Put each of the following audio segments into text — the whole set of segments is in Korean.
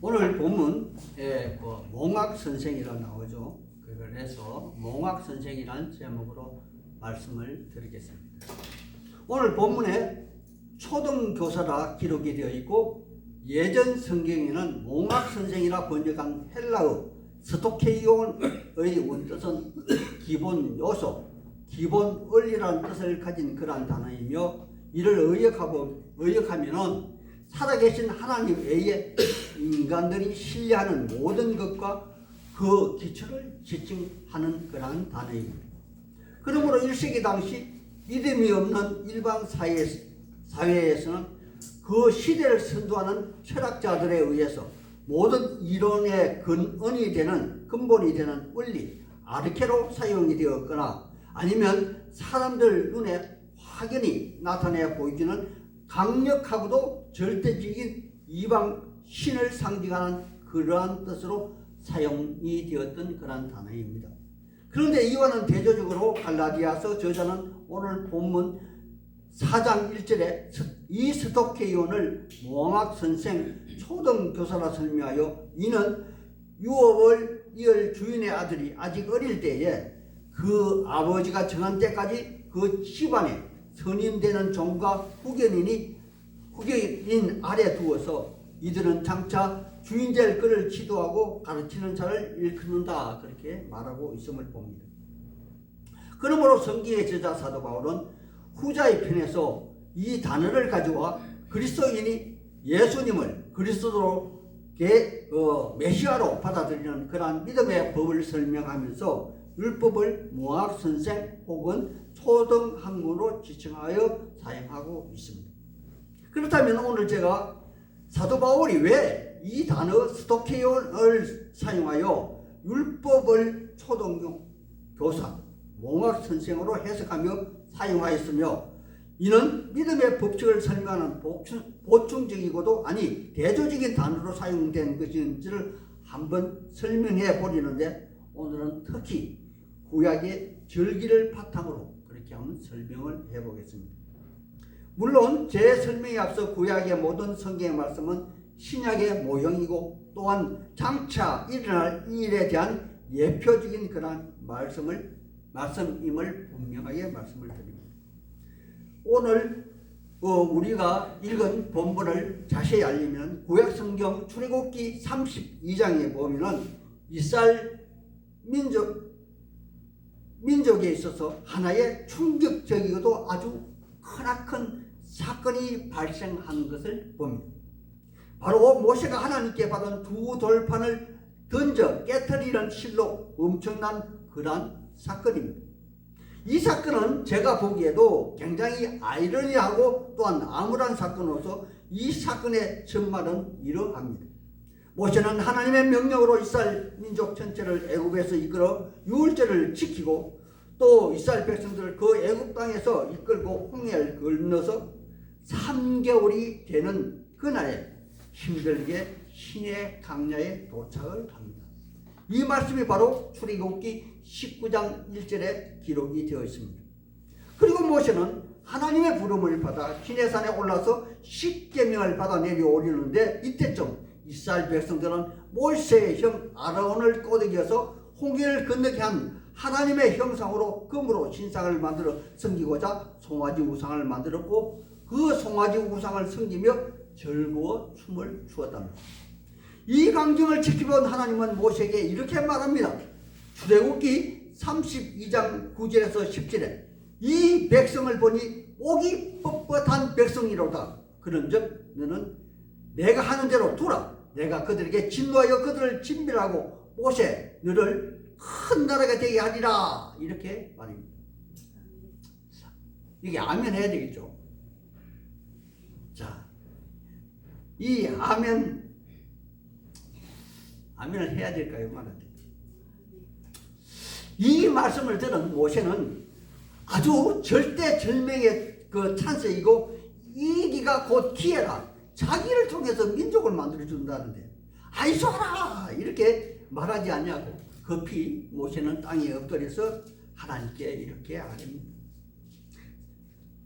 오늘 본문에 몽학 선생이라 나오죠. 그래서 몽학 선생이라는 제목으로 말씀을 드리겠습니다. 오늘 본문에 초등교사라 기록이 되어 있고 예전 성경에는 몽학 선생이라 번역한 헬라어 스토케이온의 원뜻은 기본 요소, 기본 원리라는 뜻을 가진 그러한 단어이며 이를 의역하면은 살아계신 하나님 외에 인간들이 신뢰하는 모든 것과 그 기초를 지칭하는 그러한 단어입니다. 그러므로 1세기 당시 믿음이 없는 일반 사회에서는 그 시대를 선도하는 철학자들에 의해서 모든 이론의 근원이 되는 근본이 되는 원리 아르케로 사용이 되었거나 아니면 사람들 눈에 확연히 나타내 보이지는 강력하고도 절대적인 이방 신을 상징하는 그러한 뜻으로 사용이 되었던 그러한 단어입니다. 그런데 이와는 대조적으로 갈라디아서 저자는 오늘 본문 4장 1절에 이 스토케이온을 몽학 선생 초등교사라 설명하여 이는 유업을 이을 주인의 아들이 아직 어릴 때에 그 아버지가 정한 때까지 그 집안에 선임되는 종과 후견인 아래 두어서 이들은 장차 주인 될 그를 지도하고 가르치는 자를 일컫는다 그렇게 말하고 있음을 봅니다. 그러므로 성경의 저자 사도 바울은 후자의 편에서 이 단어를 가져와 그리스도인이 예수님을 그리스도로 메시아로 받아들이는 그러한 믿음의 법을 설명하면서 율법을 몽학 선생 혹은 초등학문으로 지칭하여 사용하고 있습니다. 그렇다면 오늘 제가 사도 바울이 왜 이 단어 스토케이온을 사용하여 율법을 초등교사 몽학 선생으로 해석하며 사용하였으며 이는 믿음의 법칙을 설명하는 보충적이고도 아니 대조적인 단어로 사용된 것인지를 한번 설명해 보려는데 오늘은 특히 구약의 절기를 바탕으로 그렇게 한번 설명을 해 보겠습니다. 물론 제 설명에 앞서 구약의 모든 성경의 말씀은 신약의 모형이고 또한 장차 일어날 일에 대한 예표적인 그런 말씀임을 분명하게 말씀을 드립니다. 오늘 우리가 읽은 본문을 자세히 알리면 구약 성경 출애굽기 32장에 보면은 이스라엘 민족에 있어서 하나의 충격적이고도 아주 크나큰 사건이 발생한 것을 봅니다. 바로 모세가 하나님께 받은 두 돌판을 던져 깨트리는 실로 엄청난 그러한 사건입니다. 이 사건은 제가 보기에도 굉장히 아이러니하고 또한 암울한 사건으로서 이 사건의 전말은 이러합니다. 모세는 하나님의 명령으로 이스라엘 민족 전체를 애굽에서 이끌어 유월절을 지키고 또 이스라엘 백성들을 그 애굽 땅에서 이끌고 홍해를 건너서 3개월이 되는 그날에 힘들게 시내 강야에 도착을 합니다. 이 말씀이 바로 출애굽기 19장 1절에 기록이 되어 있습니다. 그리고 모세는 하나님의 부름을 받아 시내산에 올라서 십계명을 받아 내려오려는데 이때쯤 이스라엘 백성들은 모세의 형 아론을 꼬드겨서 홍해를 건너게 한 하나님의 형상으로 금으로 신상을 만들어 섬기고자 송아지 우상을 만들었고 그 송아지 우상을 섬기며 즐거워 춤을 추었답니다. 이 광경을 지켜본 하나님은 모세에게 이렇게 말합니다. 출애굽기 32장 9절에서 10절에 이 백성을 보니 목이 뻣뻣한 백성이로다. 그런즉 너는 내가 하는 대로 두라. 내가 그들에게 진노하여 그들을 진멸하고 모세 너를 큰 나라가 되게 하리라. 이렇게 말입니다. 이게 아멘 해야 되겠죠. 자, 이 아멘을 해야 될까요? 말아야 될까요? 이 말씀을 들은 모세는 아주 절대절명의 그 찬스이고 이기가 곧 기회라. 자기를 통해서 민족을 만들어준다는데 아이소하라 이렇게 말하지 않냐고 급히 모세는 땅에 엎드려서 하나님께 이렇게 아뢰니다.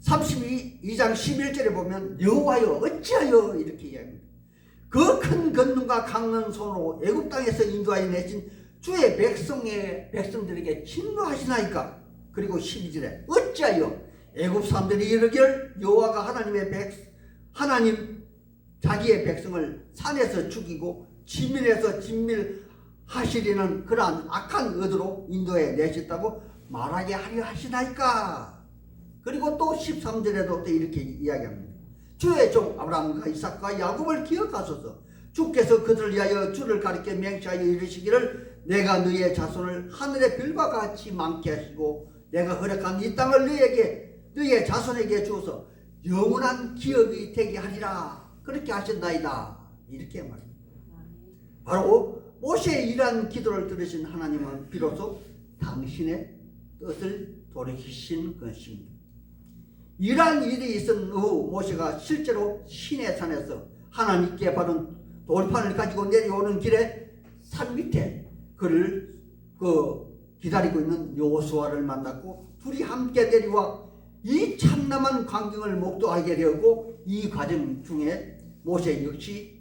32장 11절에 보면 여호와여 어찌하여 이렇게 이야기합니다. 그 큰 권능과 강한 손으로 애굽 땅에서 인도하여 내신 주의 백성들에게 진노하시나이까. 그리고 12절에 어찌하여 애굽 사람들이 이르기를 여호와가 하나님 자기의 백성을 산에서 죽이고 지밀에서 진밀하시리는 그러한 악한 의도로 인도해 내셨다고 말하게 하려 하시나이까. 그리고 또 13절에도 또 이렇게 이야기합니다. 주의 종 아브라함과 이삭과 야곱을 기억하소서. 주께서 그들을 위하여 주를 가리켜 맹세하여 이르시기를 내가 너희의 자손을 하늘의 별과 같이 많게 하시고 내가 허락한 이 땅을 너희의 자손에게 주어서 영원한 기업이 되게 하리라. 그렇게 하셨나이다. 이렇게 말합니다. 바로 모세의 이러한 기도를 들으신 하나님은 비로소 당신의 뜻을 돌이키신 것입니다. 이러한 일이 있은 후 모세가 실제로 시내산에서 하나님께 받은 돌판을 가지고 내려오는 길에 산 밑에 그를 기다리고 있는 여호수아를 만났고 둘이 함께 내려와 이 참담한 광경을 목도하게 되었고, 이 과정 중에 모세 역시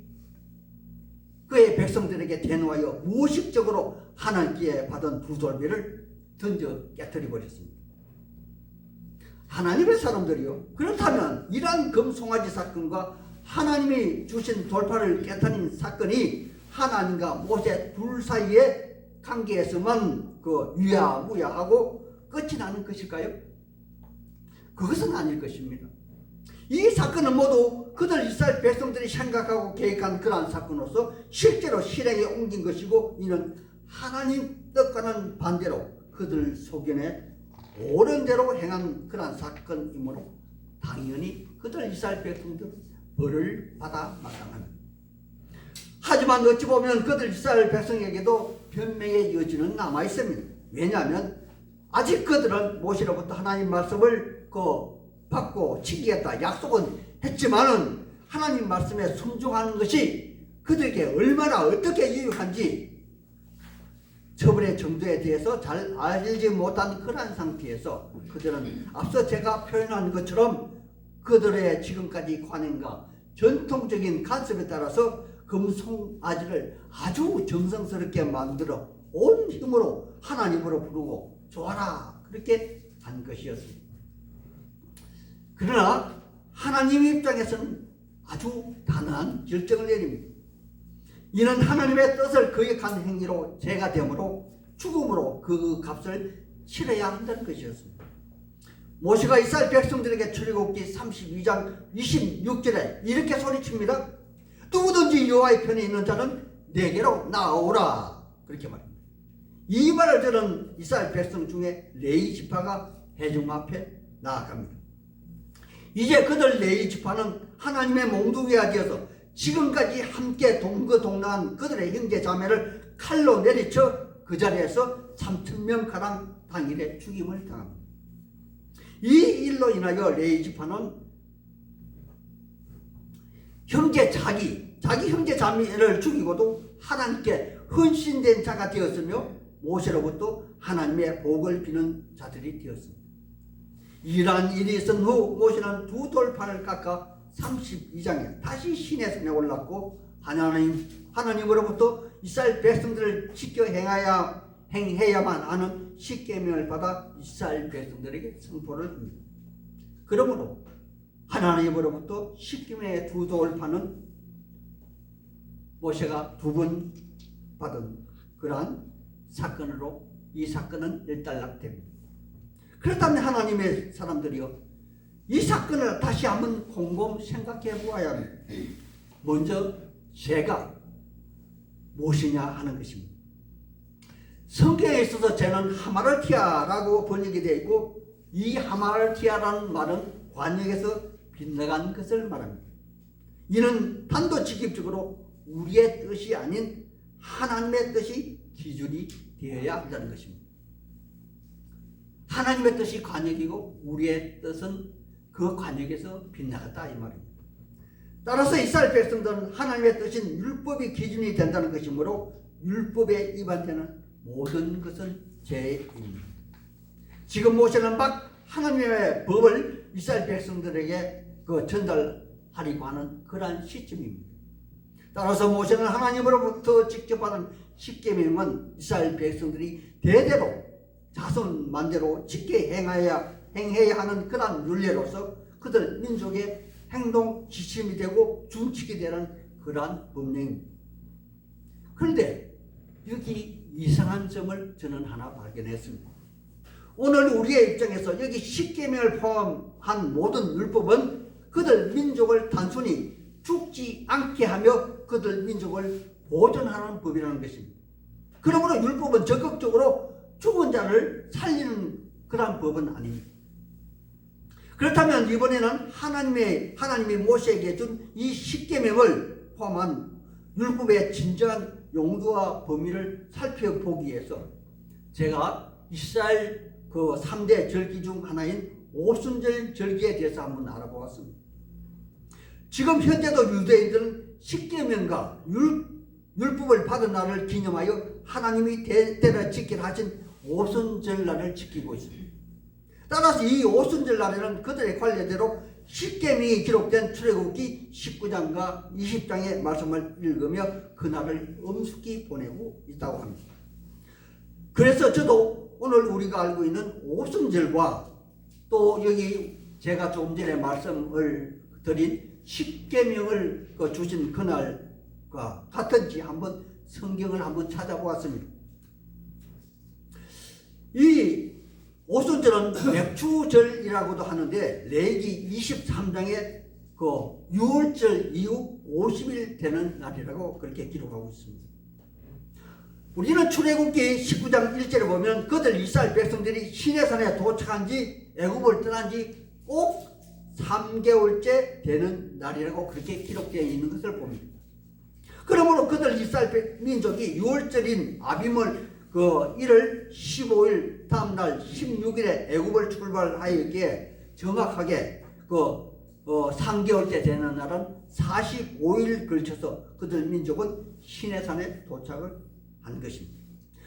그의 백성들에게 대노하여 무의식적으로 하나님께 받은 두 돌비를 던져 깨뜨려 버렸습니다. 하나님의 사람들이요, 그렇다면 이러한 금송아지 사건과 하나님이 주신 돌파를 깨뜨린 사건이 하나님과 모세 둘 사이의 관계에서만 유야무야하고 끝이 나는 것일까요? 그것은 아닐 것입니다. 이 사건은 모두 그들 이스라엘 백성들이 생각하고 계획한 그러한 사건으로서 실제로 실행에 옮긴 것이고, 이는 하나님 뜻과는 반대로 그들 소견에 옳은 대로 행한 그러한 사건이므로 당연히 그들 이스라엘 백성들은 벌을 받아 마땅합니다. 하지만 어찌 보면 그들 이스라엘 백성에게도 변명의 여지는 남아 있습니다. 왜냐하면 아직 그들은 모세로부터 하나님 말씀을 받고 지키겠다 약속은 했지만은 하나님 말씀에 순종하는 것이 그들에게 얼마나 어떻게 유익한지 처분의 정도에 대해서 잘 알지 못한 그러한 상태에서 그들은 앞서 제가 표현한 것처럼 그들의 지금까지 관행과 전통적인 간섭에 따라서 금송아지를 아주 정성스럽게 만들어 온 힘으로 하나님으로 부르고 좋아라 그렇게 한 것이었습니다. 그러나 하나님 입장에서는 아주 단호한 결정을 내립니다. 이는 하나님의 뜻을 거역한 행위로 죄가 되므로 죽음으로 그 값을 치러야 한다는 것이었습니다. 모세가 이스라엘 백성들에게 출애굽기 32장 26절에 이렇게 소리칩니다. 누구든지 여호와의 편에 있는 자는 내게로 나오라. 그렇게 말합니다. 이 말을 들은 이스라엘 백성 중에 레위 지파가 회중 앞에 나아갑니다. 이제 그들 레위 지파는 하나님의 몽둥이가 되어서 지금까지 함께 동거동락한 그들의 형제 자매를 칼로 내리쳐 그 자리에서 3,000명가량 당일에 죽임을 당합니다. 이 일로 인하여 레위 지파는 자기 형제 자매를 죽이고도 하나님께 헌신된 자가 되었으며 모세로부터 하나님의 복을 비는 자들이 되었습니다. 이러한 일이 있은 후 모세는 두 돌판을 깎아 32장에 다시 시내산에 올랐고 하나님으로부터 이스라엘 백성들을 지켜 행해야만 하는 십계명을 받아 이스라엘 백성들에게 선포를 합니다. 그러므로 하나님으로부터 십계명의 두 돌판은 모세가 두 번 받은 그러한 사건으로 이 사건은 일단락됩니다. 그렇다면 하나님의 사람들이요, 이 사건을 다시 한번 곰곰 생각해 보아야 합니다. 먼저 죄가 무엇이냐 하는 것입니다. 성경에 있어서 죄는 하마르티아라고 번역이 되어 있고, 이 하마르티아라는 말은 관역에서 빗나간 것을 말합니다. 이는 단도직입적으로 우리의 뜻이 아닌 하나님의 뜻이 기준이 되어야 한다는 것입니다. 하나님의 뜻이 관역이고 우리의 뜻은 그 관역에서 빗나갔다 이 말입니다. 따라서 이스라엘 백성들은 하나님의 뜻인 율법이 기준이 된다는 것이므로 율법에 위반되는 모든 것은 죄입니다. 지금 모세는 막 하나님의 법을 이스라엘 백성들에게 전달하려고 하는 그러한 시점입니다. 따라서 모세는 하나님으로부터 직접 받은 십계명은 이스라엘 백성들이 대대로 자손 만대로 지켜 행해야 하는 그러한 율례로서 그들 민족의 행동 지침이 되고 준칙이 되는 그러한 법령입니다. 그런데 여기 이상한 점을 저는 하나 발견했습니다. 오늘 우리의 입장에서 여기 십계명을 포함한 모든 율법은 그들 민족을 단순히 죽지 않게 하며 그들 민족을 보존하는 법이라는 것입니다. 그러므로 율법은 적극적으로 죽은 자를 살리는 그런 법은 아닙니다. 그렇다면 이번에는 하나님이 모세에게 준 이 십계명을 포함한 율법의 진정한 용도와 범위를 살펴보기 위해서 제가 이스라엘 그 3대 절기 중 하나인 오순절 절기에 대해서 한번 알아보았습니다. 지금 현재도 유대인들은 십계명과 율법을 받은 날을 기념하여 하나님이 때때로 지키라 하신 오순절 날을 지키고 있습니다. 따라서 이 오순절 날에는 그들의 관례대로 십계명이 기록된 출애굽기 19장과 20장의 말씀을 읽으며 그날을 엄숙히 보내고 있다고 합니다. 그래서 저도 오늘 우리가 알고 있는 오순절과 또 여기 제가 조금 전에 말씀을 드린 십계명을 주신 그날과 같은지 한번 성경을 한번 찾아보았습니다. 이 오순절은 맥추절이라고도 하는데 레위기 23장에 그 6월절 이후 50일 되는 날이라고 그렇게 기록하고 있습니다. 우리는 출애굽기 19장 1절에 보면 그들 이스라엘 백성들이 시내산에 도착한 지 애굽을 떠난 지 꼭 3개월째 되는 날이라고 그렇게 기록되어 있는 것을 봅니다. 그러므로 그들 이스라엘 민족이 6월절인 아빔을 그 1월 15일 다음날 16일에 애굽을 출발하였기에 정확하게 3개월째 되는 날은 45일 걸쳐서 그들 민족은 시내산에 도착을 한 것입니다.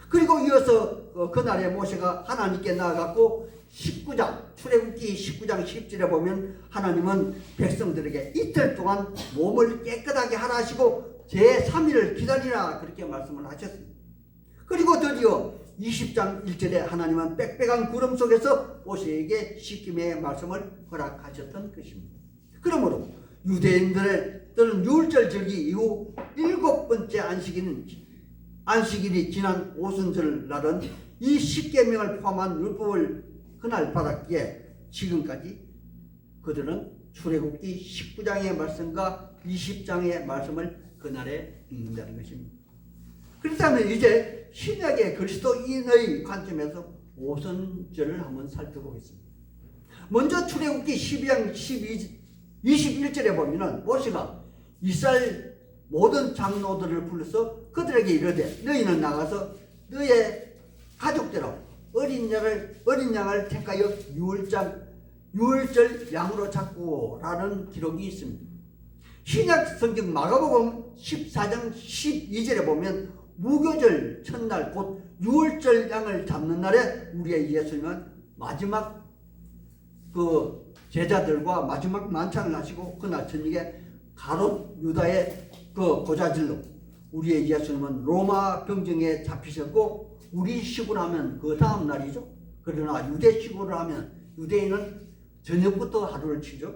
그리고 이어서 그날에 모세가 하나님께 나아갔고 19장 출애굽기 19장 10절에 보면 하나님은 백성들에게 이틀 동안 몸을 깨끗하게 하라 하시고 제3일을 기다리라 그렇게 말씀을 하셨습니다. 그리고 드디어 20장 1절에 하나님은 빽빽한 구름 속에서 모세에게 십계명의 말씀을 허락하셨던 것입니다. 그러므로 유대인들은 유월절 절기 이후 7번째 안식일이 지난 오순절 날은 이 십계명을 포함한 율법을 그날 받았기에 지금까지 그들은 출애굽기 19장의 말씀과 20장의 말씀을 그날에 읽는다는 것입니다. 그렇다면 이제 신약의 그리스도인의 관점에서 오순절을 한번 살펴보겠습니다. 먼저 출애굽기 12장 21절에 보면은 모세가 이스라엘 모든 장로들을 불러서 그들에게 이르되 너희는 나가서 너의 가족대로 어린 양을 택하여 유월절 양으로 잡고라는 기록이 있습니다. 신약 성경 마가복음 14장 12절에 보면 무교절 첫날 곧 유월절 양을 잡는 날에 우리의 예수님은 마지막 그 제자들과 마지막 만찬을 하시고 그날 저녁에 가롯 유다의 그 고자질로 우리의 예수님은 로마 병정에 잡히셨고 우리 식으로 하면 그 다음 날이죠. 그러나 유대 식으로 하면 유대인은 저녁부터 하루를 치죠.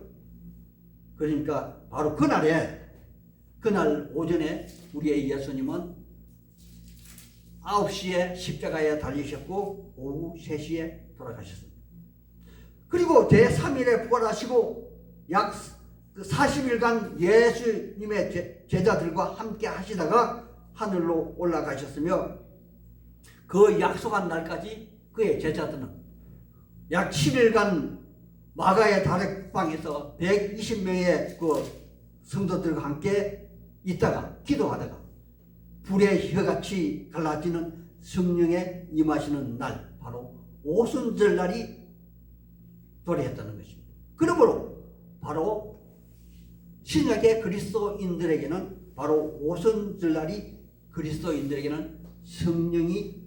그러니까 바로 그날 오전에 우리의 예수님은 9시에 십자가에 달리셨고 오후 3시에 돌아가셨습니다. 그리고 제3일에 부활하시고 약 40일간 예수님의 제자들과 함께 하시다가 하늘로 올라가셨으며 그 약속한 날까지 그의 제자들은 약 7일간 마가의 다락방에서 120명의 그 성도들과 함께 있다가 기도하다가 불의 혀같이 갈라지는 성령에 임하시는 날 바로 오순절 날이 도래했다는 것입니다. 그러므로 바로 신약의 그리스도인들에게는 바로 오순절 날이 그리스도인들에게는 성령이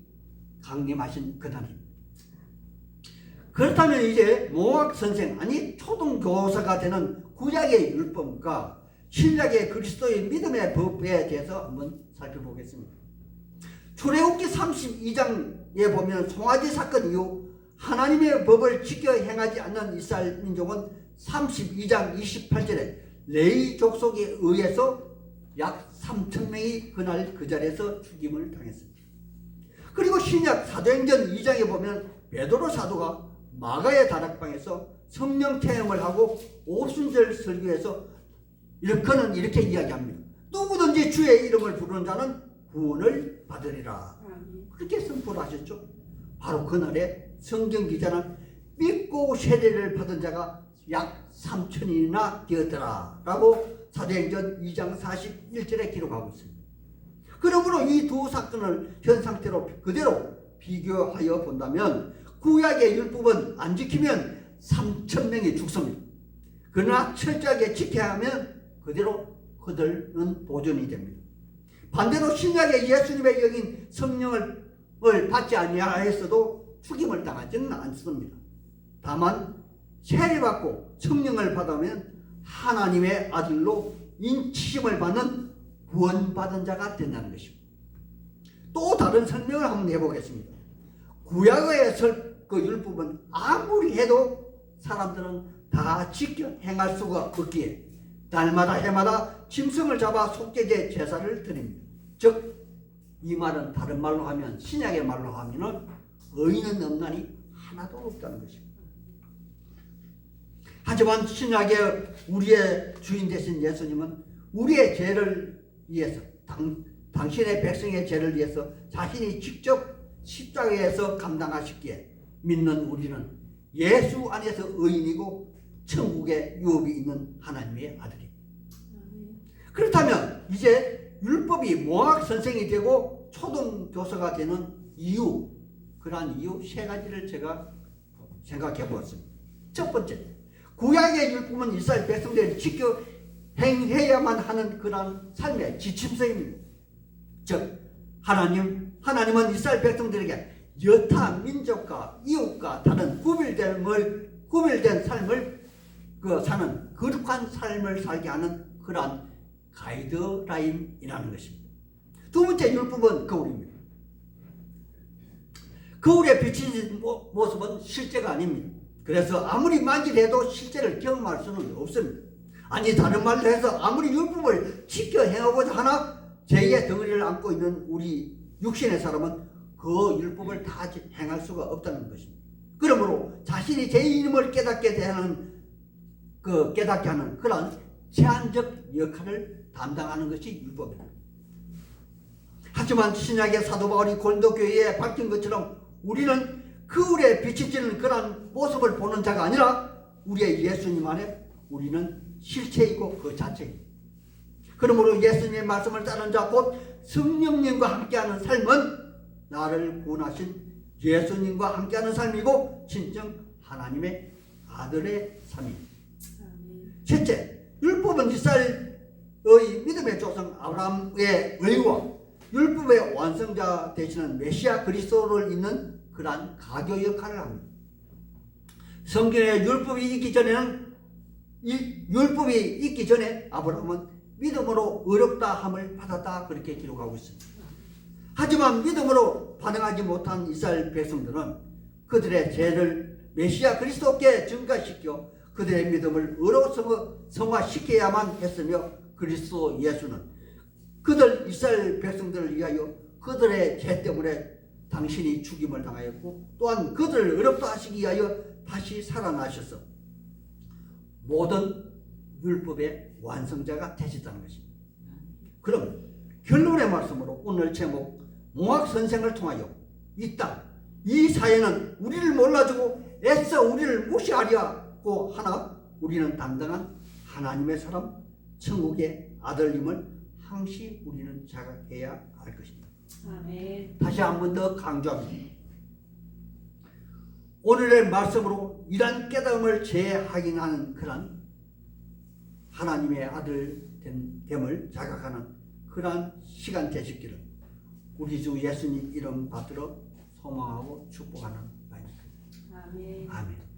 강림하신 그날입니다. 그렇다면 이제 몽학 선생 아니 초등교사가 되는 구약의 율법과 신약의 그리스도의 믿음의 법에 대해서 한번 살펴보겠습니다. 출애굽기 32장에 보면 송아지 사건 이후 하나님의 법을 지켜 행하지 않는 이스라엘 민족은 32장 28절에 레위 족속에 의해서 약 3,000명이 그날 그 자리에서 죽임을 당했습니다. 그리고 신약 사도행전 2장에 보면 베드로 사도가 마가의 다락방에서 성령 체험을 하고 오순절 설교에서 그는 이렇게 이야기합니다. 누구든지 주의 이름을 부르는 자는 구원을 받으리라. 그렇게 선포를 하셨죠. 바로 그날에 성경 기자는 믿고 세례를 받은 자가 약 3,000이나 되었더라 라고 사도행전 2장 41절에 기록하고 있습니다. 그러므로 이 두 사건을 현 상태로 그대로 비교하여 본다면 구약의 율법은 안 지키면 3,000명이 죽습니다. 그러나 철저하게 지켜야 하면 그대로 그들은 보존이 됩니다. 반대로 신약의 예수님의 영인 성령을 받지 아니하였어도 죽임을 당하지는 않습니다. 다만 세례받고 성령을 받으면 하나님의 아들로 인치심을 받는 구원받은 자가 된다는 것입니다. 또 다른 설명을 한번 해보겠습니다. 구약의 그 율법은 아무리 해도 사람들은 다 지켜 행할 수가 없기에 날마다 해마다 짐승을 잡아 속죄제 제사를 드립니다. 즉 이 말은 다른 말로 하면 신약의 말로 하면은 의인은 없나니 하나도 없다는 것입니다. 하지만 신약의 우리의 주인 되신 예수님은 우리의 죄를 위해서 당신의 백성의 죄를 위해서 자신이 직접 십자가에서 감당하셨기에 믿는 우리는 예수 안에서 의인이고 천국에 유업이 있는 하나님의 아들입니다. 그렇다면 이제 율법이 몽학 선생이 되고 초등 교사가 되는 이유, 그러한 이유 세 가지를 제가 생각해 보았습니다. 첫 번째, 구약의 율법은 이스라엘 백성들이 지켜 행해야만 하는 그러한 삶의 지침서입니다. 즉 하나님은 이스라엘 백성들에게 여타 민족과 이웃과 다른 구별된 삶을 사는 거룩한 삶을 살게 하는 그러한 가이드라인이라는 것입니다. 두 번째 율법은 거울입니다. 거울에 비치는 모습은 실제가 아닙니다. 그래서 아무리 만지해도 실제를 경험할 수는 없습니다. 아니 다른 말로 해서 아무리 율법을 지켜 행하고자 하나 죄의 덩어리를 안고 있는 우리 육신의 사람은 그 율법을 다 행할 수가 없다는 것입니다. 그러므로 자신이 죄인임을 깨닫게 하는 그런 제한적 역할을 담당하는 것이 율법입니다. 하지만 신약의 사도 바울이 고린도 교회에 밝힌 것처럼 우리는 거울에 비치지는 그런 모습을 보는 자가 아니라 우리의 예수님 안에 우리는 실체이고 그 자체입니다. 그러므로 예수님의 말씀을 따르는 자 곧 성령님과 함께하는 삶은 나를 구원하신 예수님과 함께하는 삶이고 진정 하나님의 아들의 삶입니다. 셋째, 율법은 이스라엘의 믿음의 조상 아브라함의 의와 율법의 완성자 되시는 메시아 그리스도를 잇는 그러한 가교 역할을 합니다. 성경에 율법이 있기 전에 아브라함은 믿음으로 의롭다 함을 받았다 그렇게 기록하고 있습니다. 하지만 믿음으로 반응하지 못한 이스라엘 백성들은 그들의 죄를 메시아 그리스도께 증가시켜 그들의 믿음을 의로 성화시켜야만 했으며 그리스도 예수는 이스라엘 백성들을 위하여 그들의 죄 때문에 당신이 죽임을 당하였고 또한 그들을 의롭다 하시기 위하여 다시 살아나셔서 모든 율법의 완성자가 되셨다는 것입니다. 그럼 결론의 말씀으로 오늘 제목 몽학 선생을 통하여 이 땅, 이 사회는 우리를 몰라주고 애써 우리를 무시하려고 하나 우리는 당당한 하나님의 사람 천국의 아들님을 항시 우리는 자각해야 할 것입니다. 아멘. 다시 한 번 더 강조합니다. 오늘의 말씀으로 이러한 깨달음을 재확인하는 그런 하나님의 아들 됨을 자각하는 그러한 시간 되시기를 우리 주 예수님 이름 받들어 소망하고 축복하는 바입니다. 아멘. 아멘.